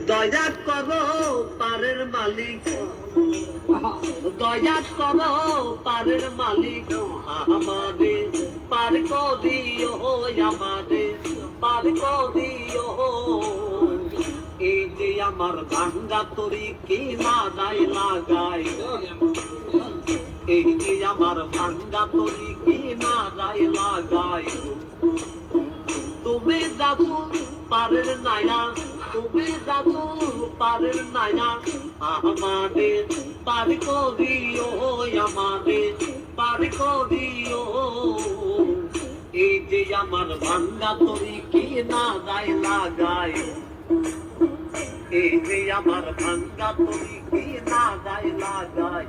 দয়া করো পারের মালিক, দয়া করো পারের মালিক, আমাদের পার করিও, আমাদের পার করিও। এই যে আমার ভাঙ্গা তরি কি না নাই লাগাই, এই যে আমার ভাঙ্গা তরি কি না নাই লাগাই। তুমি যাচ্ছ পারের নাইয়া, তুমি যাচ্ছ পারের নাইয়া, আমাদের পার করিও, আমাদের পার করিও। এই যে আমার ভাঙ্গা তরি কি না নাই লাগাই, এই যে আমার ভাঙ্গা তরি কি না নাই লাগাই।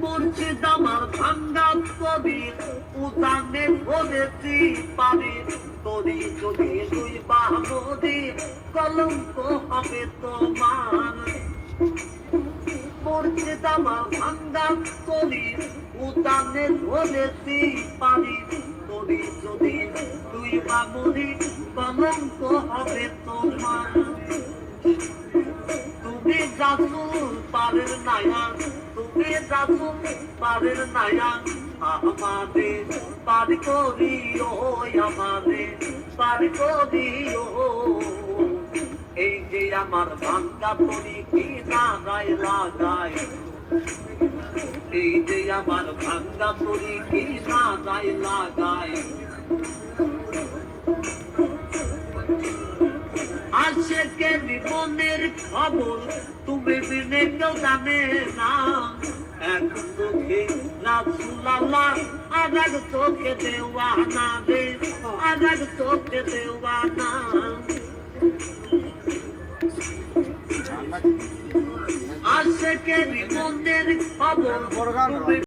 মুর্শিদ আমার ভাঙ্গা তরি উদানে ধরেছি পারি, তরি যদি দুই বাহুদি কলঙ্ক হবে তোমার। মুর্শিদ আমার ভাঙ্গা তরি উদানে ধরেছি পারি, তরি যদি দুই বাহুদি কলঙ্ক হবে তোমার। তুমি যাচ্ছ পারের নাইয়া, তুমি যাচ্ছ পারের নাইয়া, আমাদের পার করিও, আমাদের পার করিও। এই যে আমার ভাঙ্গা তরি কি না গায়ে লাগাই, এই যে আমার ভাঙ্গা তরি কি না গায়ে লাগাই। আশেকের জীবনের খবর তুমি বিনে কেউ জানে না, এক চোখে রাসূলুল্লাহ আর এক চোখে দেওয়ানা রে, আর এক চোখে দেওয়ানা। আশেকের জীবনের খবর তুমি